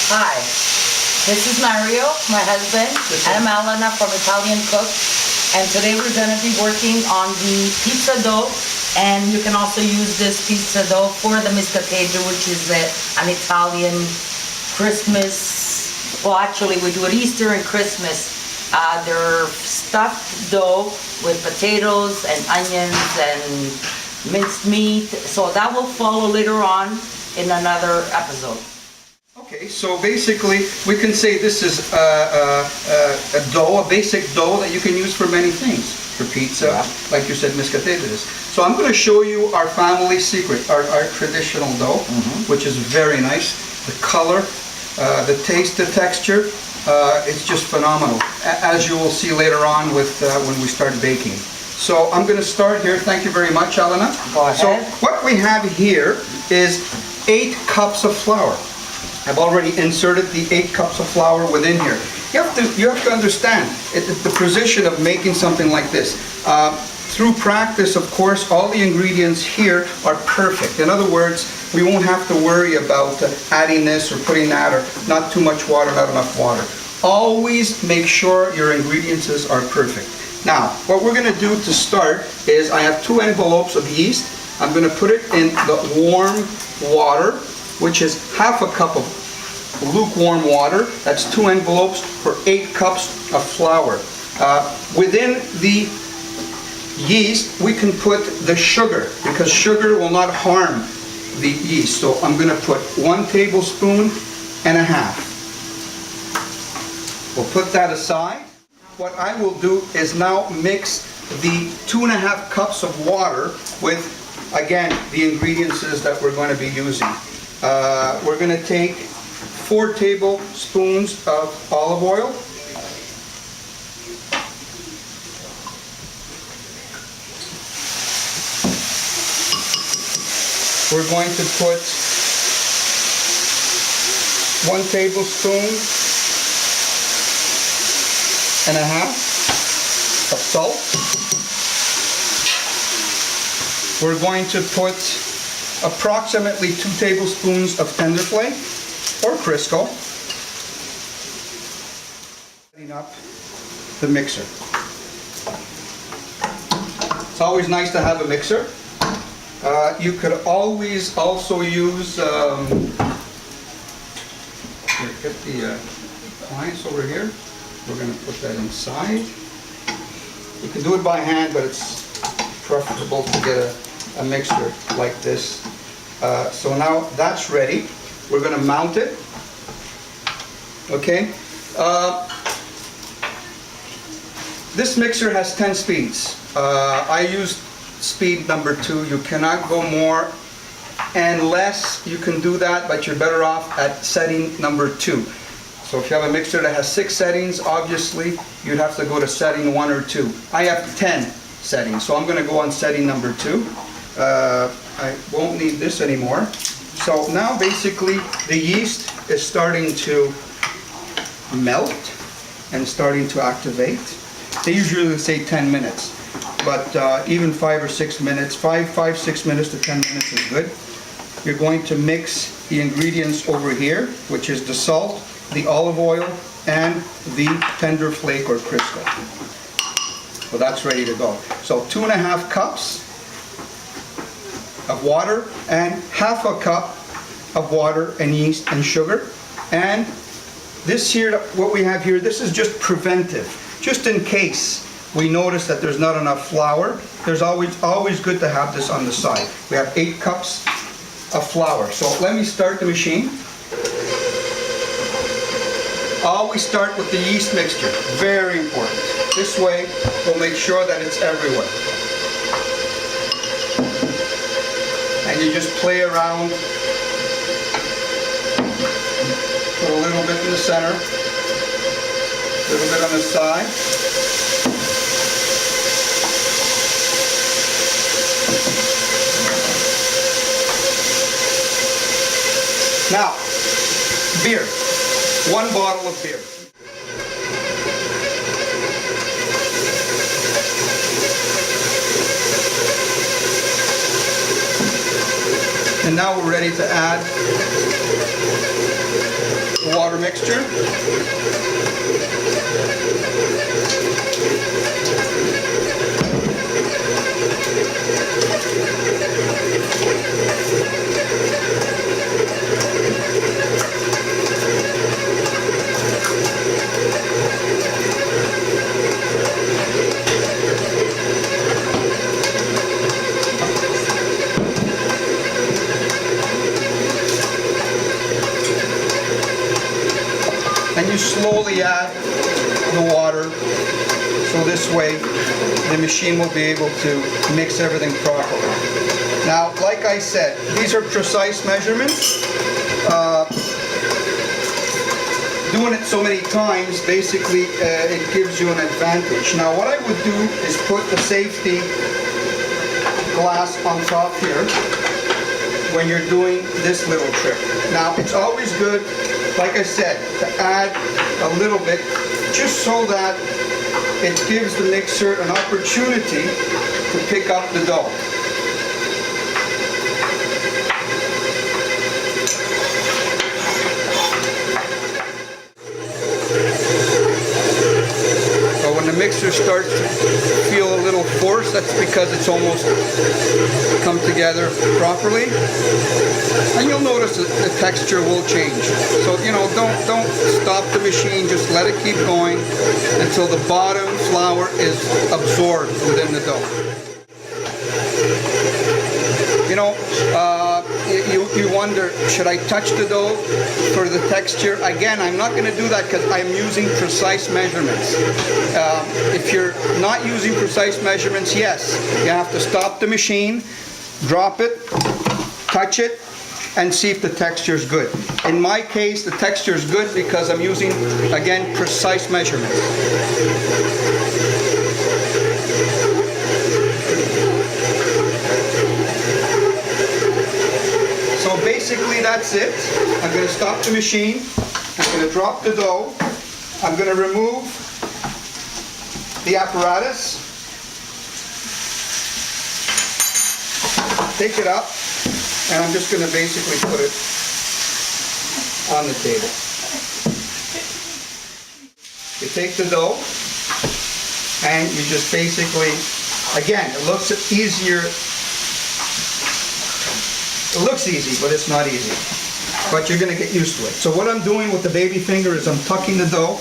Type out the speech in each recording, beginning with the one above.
Hi, this is Mario, my husband, and I'm Alana from Italian Cook, and today we're going to be working on the pizza dough, and you can also use this pizza dough for the miscateggio, which is an Italian Christmas, well actually we do it Easter and Christmas. They're stuffed dough with potatoes and onions and minced meat, so that will follow later on in another episode. Okay, so basically we can say this is a dough, a basic dough that you can use for many things. For pizza, like you said, miscateggio. So I'm going to show you our family secret, our traditional dough, which is very nice. The color, the taste, the texture, it's just phenomenal, as you will see later on with when we start baking. So I'm going to start here. Thank you very much, Alana. Go ahead. So what we have here is 8 cups of flour. I've already inserted the 8 cups of flour within here. You have to understand the precision of making something like this. Through practice, of course, all the ingredients here are perfect. In other words, we won't have to worry about adding this or putting that, or not too much water, not enough water. Always make sure your ingredients are perfect. Now, what we're going to do to start is I have 2 envelopes of yeast. I'm going to put it in the warm water, which is half a cup of lukewarm water. That's 2 envelopes for 8 cups of flour. Within the yeast, we can put the sugar, because sugar will not harm the yeast. So I'm going to put 1 tablespoon and a half. We'll put that aside. What I will do is now mix the 2.5 cups of water with, again, the ingredients that we're going to be using. We're going to take 4 tablespoons of olive oil. We're going to put 1 tablespoon and a half of salt. We're going to put approximately 2 tablespoons of tender flake or Crisco. Setting up the mixer. It's always nice to have a mixer. You could always also use, here, get the appliance over here. We're going to put that inside. You can do it by hand, but it's preferable to get a mixer like this. So now that's ready. We're going to mount it. Okay. This mixer has 10 speeds. I used speed number 2. You cannot go more and less. You can do that, but you're better off at setting number 2. So if you have a mixer that has 6 settings, obviously you'd have to go to setting 1 or 2. I have 10 settings, so I'm going to go on setting number 2. I won't need this anymore. So now basically the yeast is starting to melt and starting to activate. They usually say 10 minutes, but even 5 or 6 minutes, 6 minutes to 10 minutes is good. You're going to mix the ingredients over here, which is the salt, the olive oil, and the tender flake or Crisco. So that's ready to go. So 2.5 cups of water and half a cup of water and yeast and sugar. And this here, what we have here, this is just preventive. Just in case we notice that there's not enough flour, there's always good to have this on the side. We have 8 cups of flour. So let me start the machine. Always start with the yeast mixture. Very important. This way we'll make sure that it's everywhere. And you just play around. Put a little bit in the center, a little bit on the side. Now, beer. 1 bottle of beer. And now we're ready to add the water. flour mixture. And you slowly add the water, so this way the machine will be able to mix everything properly. Now, like I said, these are precise measurements. Doing it so many times, basically, it gives you an advantage. Now, what I would do is put the safety glass on top here when you're doing this little trick. Now, it's always good, like I said, to add a little bit, just so that it gives the mixer an opportunity to pick up the dough. So when the mixer starts to feel a little forced, that's because it's almost come together properly. And you'll notice that the texture will change. So, you know, don't stop the machine, just let it keep going until the bottom flour is absorbed within the dough. You know, you wonder, should I touch the dough for the texture? Again, I'm not going to do that because I'm using precise measurements. If you're not using precise measurements, yes, you have to stop the machine, drop it, touch it, and see if the texture is good. In my case, the texture is good because I'm using, again, precise measurements. So basically that's it. I'm going to stop the machine. I'm going to drop the dough. I'm going to remove the apparatus. Take it up. And I'm just going to basically put it on the table. You take the dough and you just basically, again, it looks easier. It looks easy, but it's not easy. But you're going to get used to it. So what I'm doing with the baby finger is I'm tucking the dough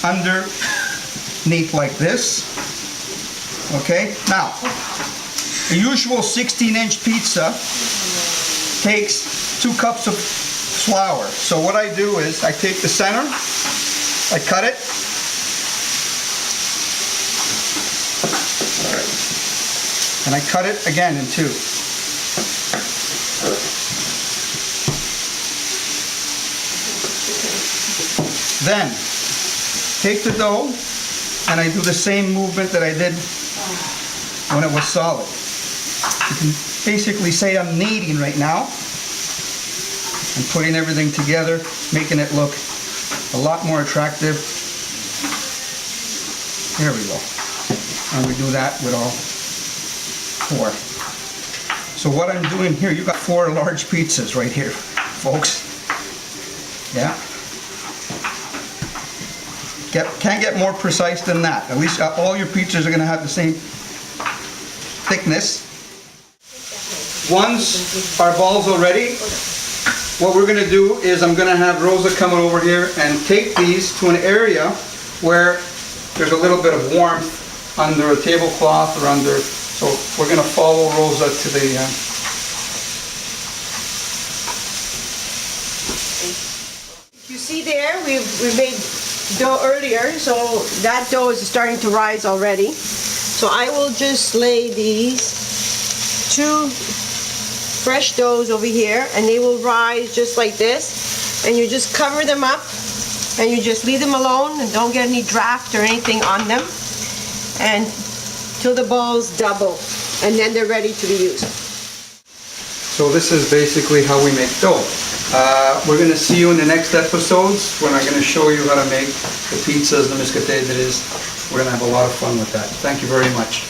underneath like this. Okay? Now, the usual 16-inch pizza takes 2 cups of flour. So what I do is I take the center, I cut it, and I cut it again in 2. Then take the dough and I do the same movement that I did when it was solid. You can basically say I'm kneading right now. I'm putting everything together, making it look a lot more attractive. There we go. And we do that with all 4. So what I'm doing here, you got 4 large pizzas right here, folks. Yeah. Can't get more precise than that. At least all your pizzas are going to have the same thickness. Once our balls are ready, what we're going to do is I'm going to have Rosa come over here and take these to an area where there's a little bit of warmth under a tablecloth or under, so we're going to follow Rosa to the You see there, we made dough earlier, so that dough is starting to rise already. So I will just lay these 2 fresh doughs over here, and they will rise just like this. And you just cover them up, and you just leave them alone, and don't get any draft or anything on them, and till the balls double, and then they're ready to be used. So this is basically how we make dough. We're going to see you in the next episodes when I'm going to show you how to make the pizzas, the miscatetes. We're going to have a lot of fun with that. Thank you very much.